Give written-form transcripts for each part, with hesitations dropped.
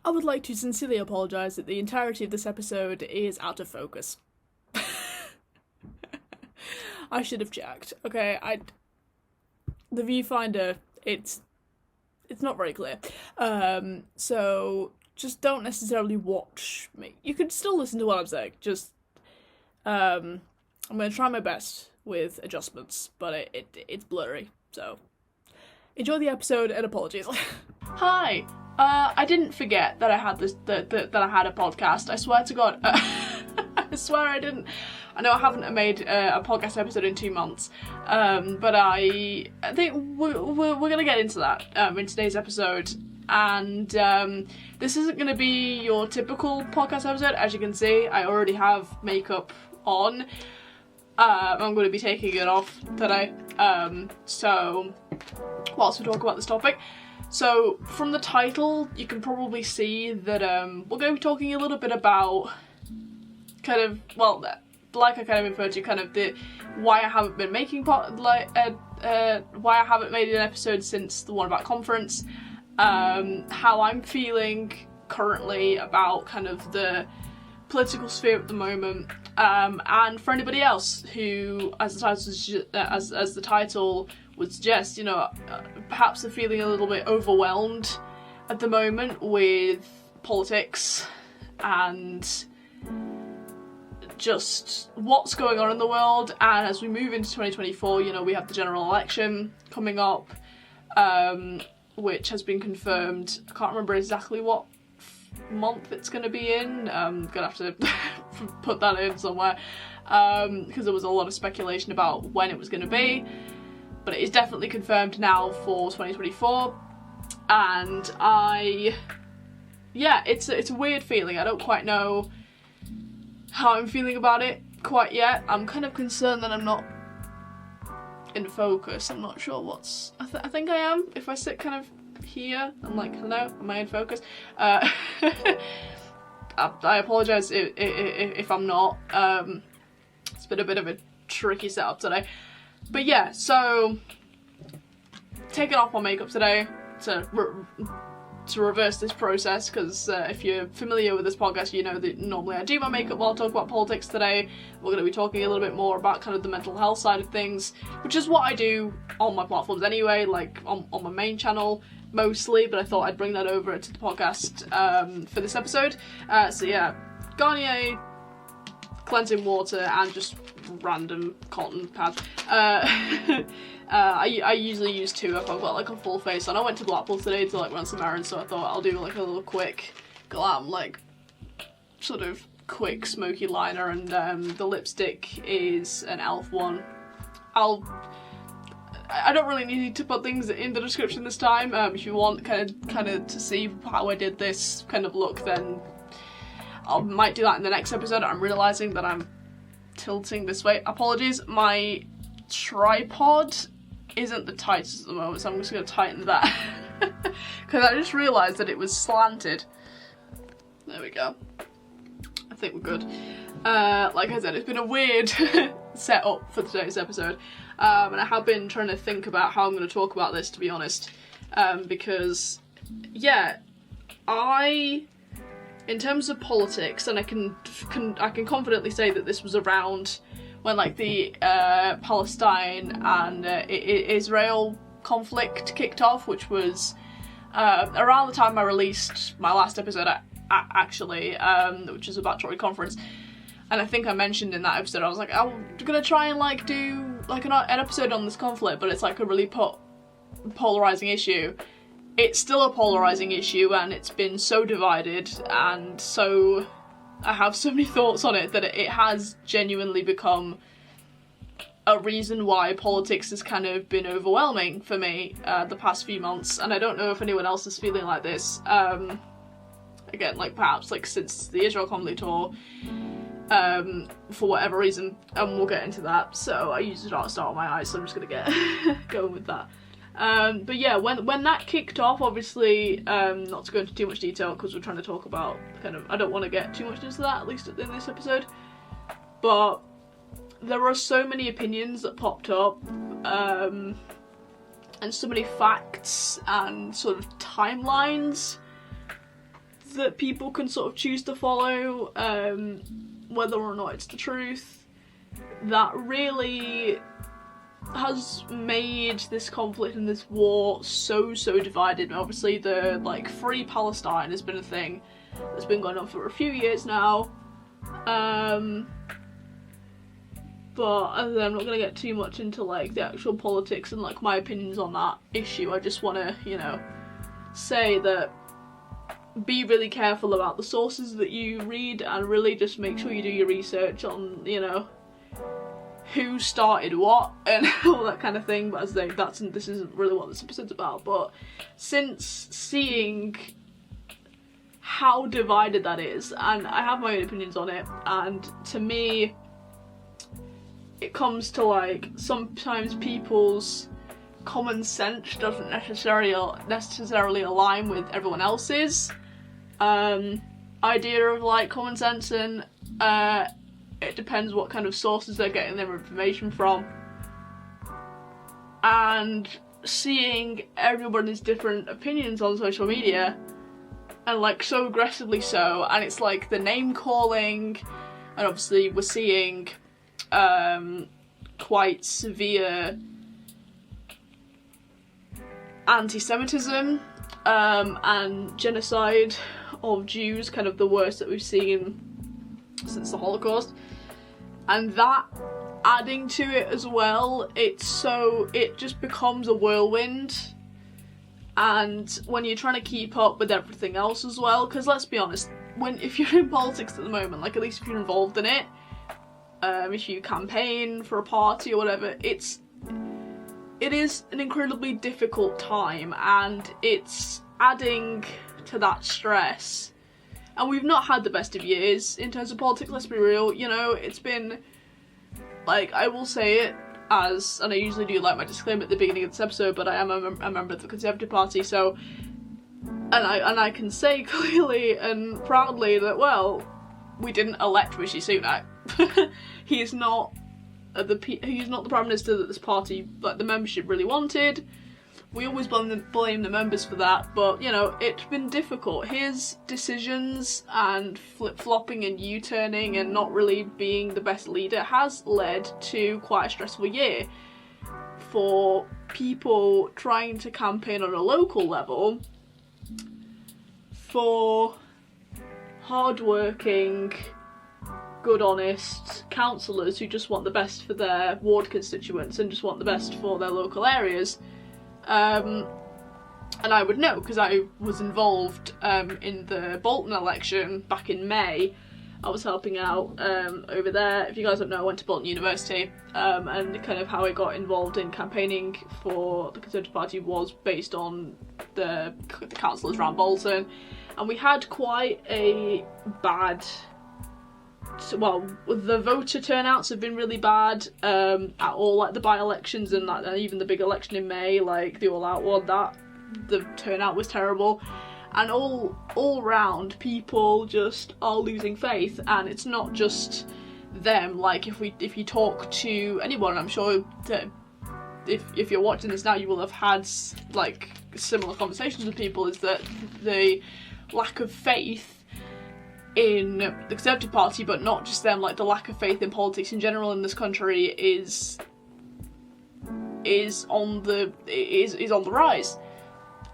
I would like to sincerely apologise that the entirety of this episode is out of focus. I should have checked. Okay, the viewfinder, it's not very clear. So just don't necessarily watch me. You can still listen to what I'm saying. Just I'm gonna try my best with adjustments, but it's blurry. So enjoy the episode and apologies. Hi. I didn't forget that I had that I had a podcast. I swear to God. I swear I didn't. I know I haven't made a podcast episode in 2 months, but I think we're gonna get into that in today's episode. And this isn't gonna be your typical podcast episode. As you can see, I already have makeup on. I'm going to be taking it off today. So whilst we talk about this topic. So from the title, you can probably see that we're going to be talking a little bit about kind of, well, like I kind of referred to, kind of the why I haven't been making why I haven't made an episode since the one about conference, how I'm feeling currently about kind of the political sphere at the moment, and for anybody else who, as the title would suggest, you know, perhaps are feeling a little bit overwhelmed at the moment with politics and just what's going on in the world. And as we move into 2024, you know, we have the general election coming up, which has been confirmed. I can't remember exactly what month it's going to be in. I'm gonna have to put that in somewhere, because there was a lot of speculation about when it was going to be, but it is definitely confirmed now for 2024. And it's a weird feeling. I don't quite know how I'm feeling about it quite yet. I'm kind of concerned that I'm not in focus. I'm not sure what's... I think I am. If I sit kind of here, I'm like, hello, am I in focus? I apologise if I'm not. It's been a bit of a tricky setup today. But yeah, so taking off my makeup today to reverse this process, because if you're familiar with this podcast, you know that normally I do my makeup while I talk about politics. Today we're going to be talking a little bit more about kind of the mental health side of things, which is what I do on my platforms anyway, like on my main channel mostly, but I thought I'd bring that over to the podcast for this episode. So yeah, Garnier cleansing water and just random cotton pad. I usually use 2 if I've got like a full face on. I went to Blackpool today to like run some errands, so I thought I'll do like a little quick glam, like sort of quick smoky liner, and the lipstick is an e.l.f. one. I don't really need to put things in the description this time. If you want kind of to see how I did this kind of look, then I might do that in the next episode. I'm realising that I'm tilting this way. Apologies, my tripod isn't the tightest at the moment, so I'm just going to tighten that. Because I just realised that it was slanted. There we go. I think we're good. Like I said, it's been a weird setup for today's episode. And I have been trying to think about how I'm going to talk about this, to be honest. Because, yeah, in terms of politics, and I can confidently say that this was around when like the Palestine and Israel conflict kicked off, which was around the time I released my last episode, actually, which was about Tory conference. And I think I mentioned in that episode, I was like, I'm gonna try and like do like an episode on this conflict, but it's like a really polarizing issue. It's still a polarizing issue, and it's been so divided, and so I have so many thoughts on it that it has genuinely become a reason why politics has kind of been overwhelming for me the past few months. And I don't know if anyone else is feeling like this. Again, like perhaps like since the Israel conflict, or for whatever reason, and we'll get into that. So I usually don't start with my eyes, so I'm just gonna get going with that. But yeah, when that kicked off, obviously, not to go into too much detail because we're trying to talk about kind of, I don't want to get too much into that, at least in this episode, but there are so many opinions that popped up, and so many facts and sort of timelines that people can sort of choose to follow, whether or not it's the truth, that really has made this conflict and this war so divided. And obviously the like Free Palestine has been a thing that's been going on for a few years now, but I'm not going to get too much into like the actual politics and like my opinions on that issue. I just want to, you know, say that be really careful about the sources that you read, and really just make sure you do your research on, you know, who started what and all that kind of thing. But as this isn't really what this episode's about, but since seeing how divided that is, and I have my own opinions on it, and to me it comes to like sometimes people's common sense doesn't necessarily align with everyone else's idea of like common sense, and it depends what kind of sources they're getting their information from. And seeing everybody's different opinions on social media, and like so aggressively so, and it's like the name calling, and obviously we're seeing quite severe anti-Semitism and genocide of Jews, kind of the worst that we've seen since the Holocaust, and that adding to it as well, it just becomes a whirlwind. And when you're trying to keep up with everything else as well, because let's be honest, if you're in politics at the moment, like at least if you're involved in it, if you campaign for a party or whatever, it is an incredibly difficult time, and it's adding to that stress. And we've not had the best of years in terms of politics, let's be real, you know, it's been, like, I will say it as, and I usually do like my disclaimer at the beginning of this episode, but I am a member of the Conservative Party, so, and I can say clearly and proudly that, well, we didn't elect Rishi Sunak. He's not the Prime Minister that this party, like the membership, really wanted. We always blame the members for that, but, you know, it's been difficult. His decisions and flip-flopping and U-turning and not really being the best leader has led to quite a stressful year for people trying to campaign on a local level for hard-working, good, honest councillors who just want the best for their ward constituents and just want the best for their local areas. And I would know because I was involved in the Bolton election back in May. I was helping out over there. If you guys don't know, I went to Bolton University, and kind of how I got involved in campaigning for the Conservative Party was based on the councillors around Bolton, and we had quite a bad, well, the voter turnouts have been really bad at all, like the by-elections and even the big election in May, like the all-out one, the turnout was terrible, and all round people just are losing faith. And it's not just them, like if you talk to anyone, I'm sure that if you're watching this now, you will have had like similar conversations with people, is that the lack of faith in the Conservative Party, but not just them, like the lack of faith in politics in general in this country is on the rise.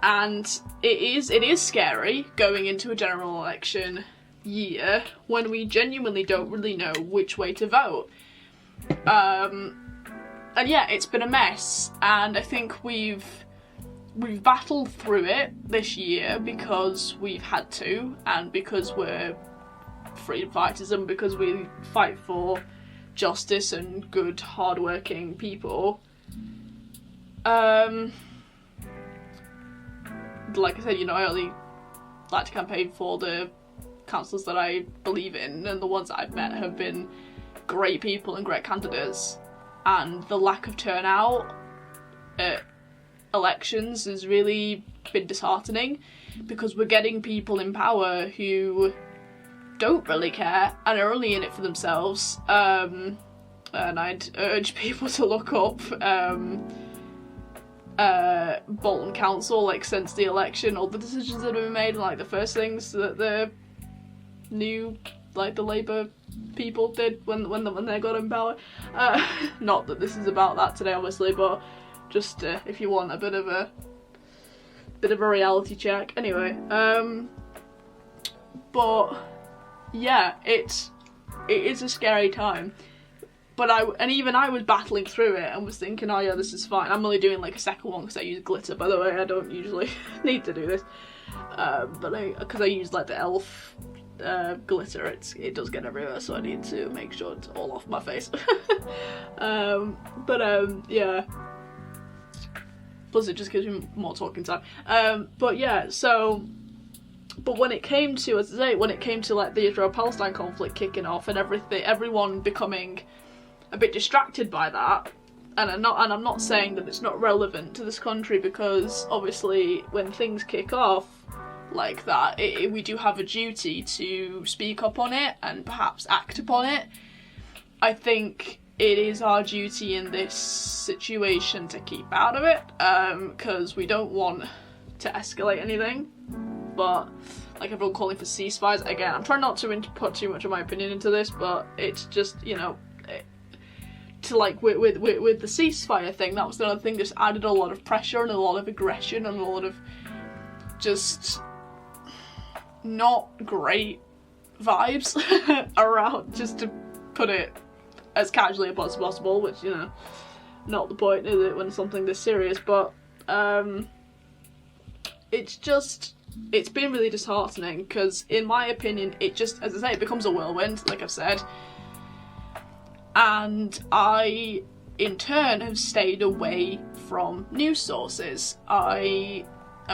And it is scary going into a general election year when we genuinely don't really know which way to vote. And yeah, it's been a mess, and I think we've battled through it this year because we've had to, and because we're freedom fighters, and because we fight for justice and good, hard-working people. Like I said, you know, I only like to campaign for the councillors that I believe in, and the ones that I've met have been great people and great candidates. And the lack of turnout at elections has really been disheartening, because we're getting people in power who don't really care and are only in it for themselves. And I'd urge people to look up Bolton Council, like, since the election, all the decisions that have been made, and, like, the first things that the new, like, the Labour people did when they got in power. Not that this is about that today, obviously, but just if you want a bit of a reality check. Anyway, but yeah, it is a scary time. But even I was battling through it and was thinking, oh yeah, this is fine. I'm only doing like a second one because I use glitter, by the way. I don't usually need to do this, but because I use like the elf glitter, it does get everywhere, so I need to make sure it's all off my face. Yeah. Plus it just gives me more talking time. But yeah, so, but when it came to, as I say, when it came to like the Israel-Palestine conflict kicking off and everyone becoming a bit distracted by that, and I'm not saying that it's not relevant to this country, because obviously when things kick off like that, we do have a duty to speak up on it and perhaps act upon it. I think it is our duty in this situation to keep out of it, because we don't want to escalate anything. But like everyone calling for ceasefires, again, I'm trying not to put too much of my opinion into this, but it's just, you know, to like with the ceasefire thing, that was the other thing, just added a lot of pressure and a lot of aggression and a lot of just not great vibes around, just to put it as casually as possible, which, you know, not the point, is it, when something this serious, but it's been really disheartening, because in my opinion it just, as I say, it becomes a whirlwind, like I've said, and I in turn have stayed away from news sources. I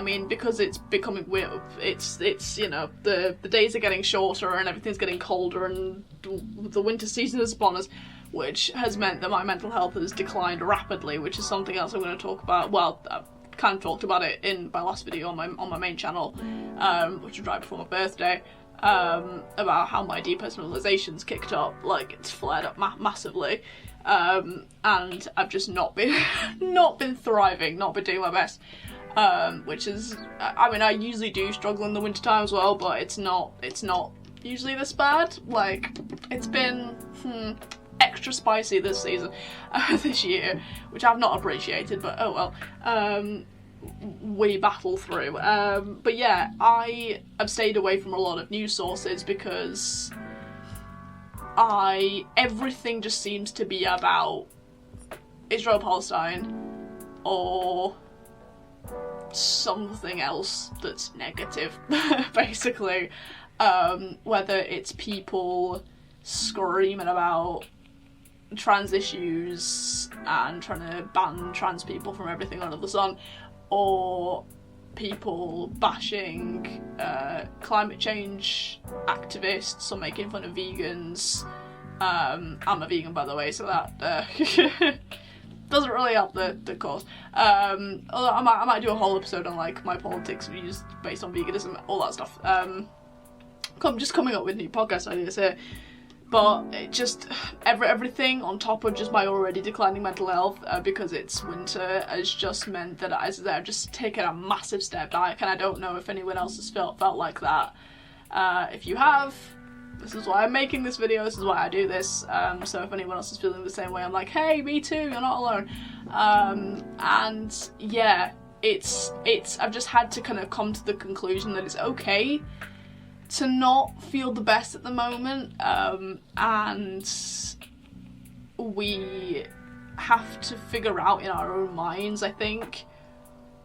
mean, because it's becoming weird, it's you know, the days are getting shorter and everything's getting colder and the winter season is upon us, which has meant that my mental health has declined rapidly, which is something else I'm going to talk about. Well, I've kind of talked about it in my last video on my main channel, which was right before my birthday, about how my depersonalization's kicked up, like it's flared up massively, and I've just not been thriving, not been doing my best. Which is, I mean, I usually do struggle in the winter time as well, but it's not usually this bad. Like, it's been extra spicy this season, this year, which I've not appreciated, but oh well. We battle through. But yeah, I have stayed away from a lot of news sources because everything just seems to be about Israel-Palestine or something else that's negative, basically. Whether it's people screaming about trans issues and trying to ban trans people from everything under the sun, or people bashing climate change activists or making fun of vegans. I'm a vegan, by the way, so that doesn't really help the cause. Although I might do a whole episode on like my politics views based on veganism, all that stuff. Just coming up with new podcast ideas here. But it just, everything on top of just my already declining mental health, because it's winter, has just meant that I've just taken a massive step back, and I don't know if anyone else has felt like that. If you have, this is why I'm making this video, this is why I do this, so if anyone else is feeling the same way, I'm like, hey, me too, you're not alone. And yeah, I've just had to kind of come to the conclusion that it's okay to not feel the best at the moment, and we have to figure out in our own minds, I think,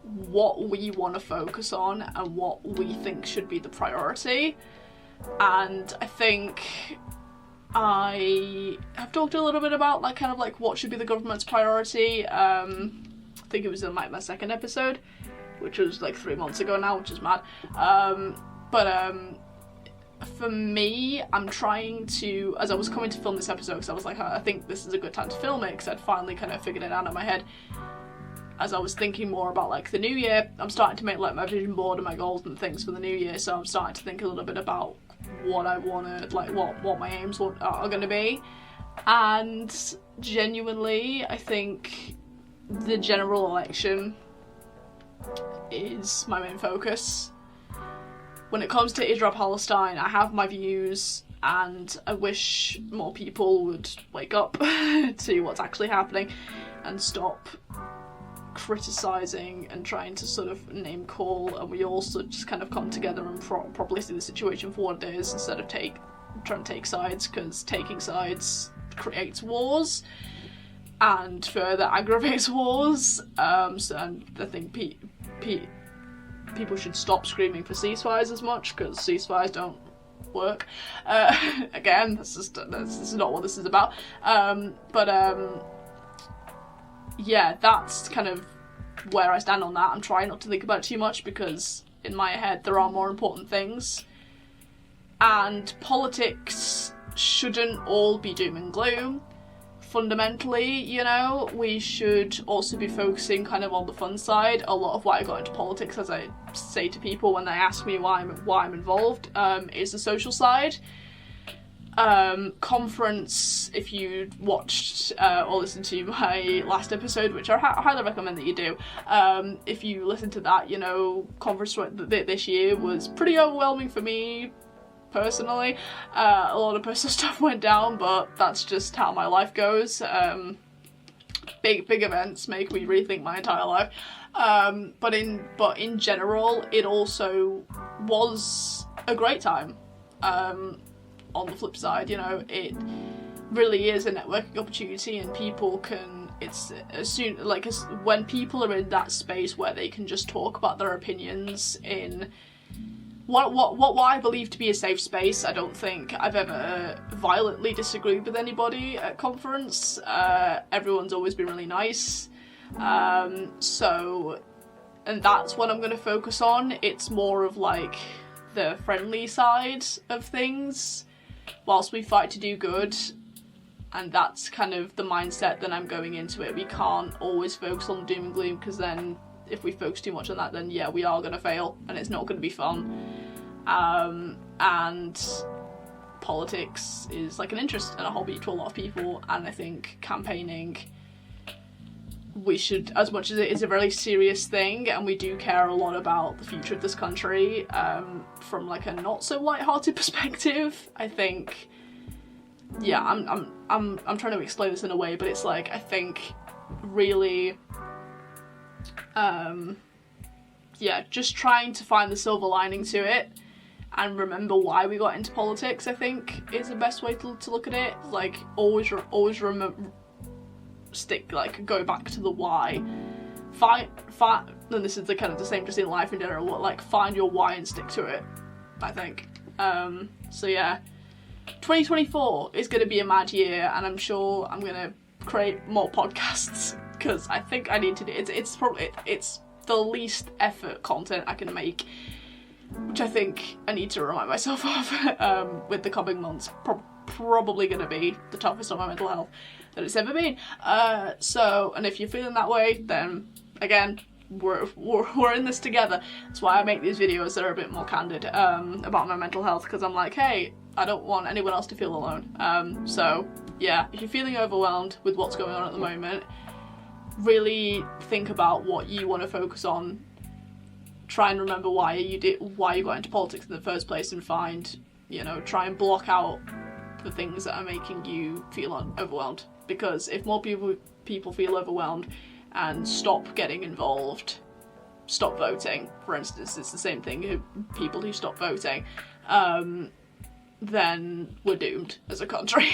what we want to focus on and what we think should be the priority. And I think I have talked a little bit about like kind of like what should be the government's priority. I think it was in like my second episode, which was like 3 months ago now, which is mad. For me, I'm trying to, as I was coming to film this episode, because I was like, I think this is a good time to film it, because I'd finally kind of figured it out in my head. As I was thinking more about like the new year, I'm starting to make like my vision board and my goals and things for the new year, so I'm starting to think a little bit about what I want to, like what my aims are going to be. And genuinely, I think the general election is my main focus. When it comes to Israel Palestine, I have my views, and I wish more people would wake up to what's actually happening and stop criticising and trying to sort of name call, and we also just kind of come together and properly see the situation for what it is, instead of trying to take sides, because taking sides creates wars and further aggravates wars. So and I think people should stop screaming for ceasefires as much, because ceasefires don't work. Again, this is not what this is about. Yeah, that's kind of where I stand on that. I'm trying not to think about it too much, because in my head there are more important things. And politics shouldn't all be doom and gloom. Fundamentally, you know, we should also be focusing kind of on the fun side. A lot of why I got into politics, as I say to people when they ask me why I'm involved, is the social side. Conference, if you watched or listened to my last episode, which I highly recommend that you do, if you listen to that, you know, conference this year was pretty overwhelming for me personally. A lot of personal stuff went down, but that's just how my life goes. Big events make me rethink my entire life. But in general, it also was a great time. On the flip side, you know, it really is a networking opportunity, and people can, it's as soon, like, as when people are in that space where they can just talk about their opinions in what I believe to be a safe space. I don't think I've ever violently disagreed with anybody at conference. Everyone's always been really nice. So, and that's what I'm going to focus on. It's more of like the friendly side of things, whilst we fight to do good. And that's kind of the mindset that I'm going into it. We can't always focus on doom and gloom, because then if we focus too much on that, then yeah, we are going to fail and it's not going to be fun. And politics is like an interest and a hobby to a lot of people, and I think campaigning, we should, as much as it is a very serious thing and we do care a lot about the future of this country, from like a not so light-hearted perspective, I think, yeah, I'm trying to explain this in a way, but it's like, I think really, yeah, just trying to find the silver lining to it and remember why we got into politics, I think, is the best way to look at it. Like, always remember, go back to the why. Find, and this is the kind of the same just in life in general, like, find your why and stick to it, I think. So yeah, 2024 is going to be a mad year, and I'm sure I'm going to create more podcasts, because I think I need to do it. It's probably, it's the least effort content I can make, which I think I need to remind myself of, with the coming months. Probably going to be the toughest on my mental health that it's ever been. So, and if you're feeling that way, then again, we're in this together. That's why I make these videos that are a bit more candid about my mental health, because I'm like, hey, I don't want anyone else to feel alone. So yeah, if you're feeling overwhelmed with what's going on at the moment, really think about what you want to focus on. Try and remember why you got into politics in the first place, and find, you know, try and block out the things that are making you feel overwhelmed. Because if more people feel overwhelmed and stop getting involved, stop voting, for instance, it's the same thing, people who stop voting, then we're doomed as a country.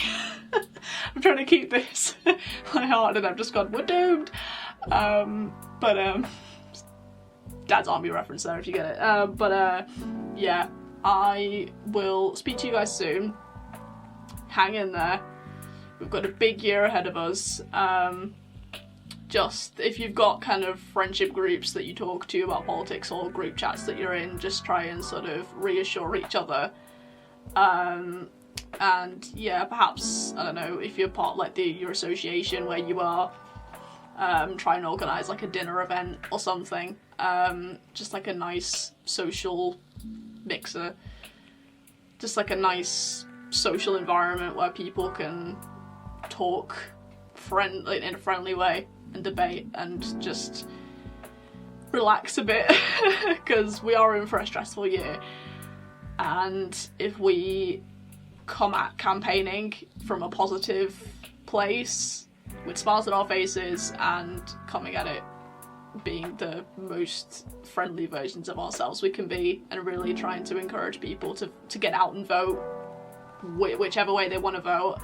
I'm trying to keep this lighthearted, and I've just gone, we're doomed. Dad's Army reference there, if you get it. Yeah, I will speak to you guys soon. Hang in there. We've got a big year ahead of us. Just, if you've got kind of friendship groups that you talk to about politics, or group chats that you're in, just try and sort of reassure each other. And yeah, perhaps, I don't know, if you're part of like your association where you are, try and organise like a dinner event or something. Just like a nice social mixer. Just like a nice social environment where people can talk in a friendly way and debate, and just, relax a bit because we are in for a stressful year, and if we come at campaigning from a positive place with smiles on our faces and coming at it being the most friendly versions of ourselves we can be, and really trying to encourage people to get out and vote whichever way they want to vote,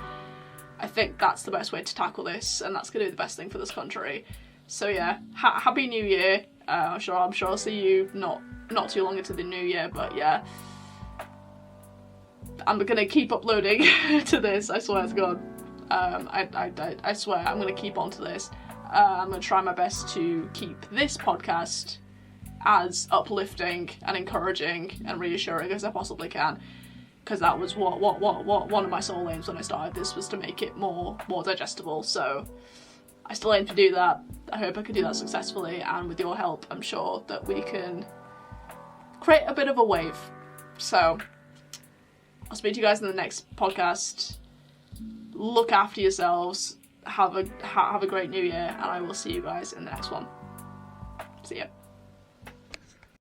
I think that's the best way to tackle this, and that's going to be the best thing for this country. So yeah, happy New Year. I'm sure I'll see you not too long into the new year, but yeah, I'm gonna keep uploading to this, I swear to God. I swear I'm gonna keep on to this. I'm gonna try my best to keep this podcast as uplifting and encouraging and reassuring as I possibly can, because that was what one of my sole aims when I started this, was to make it more digestible. So I still aim to do that. I hope I can do that successfully, and with your help I'm sure that we can create a bit of a wave. So I'll speak to you guys in the next podcast. Look after yourselves. Have a great new year, and I will see you guys in the next one. See ya.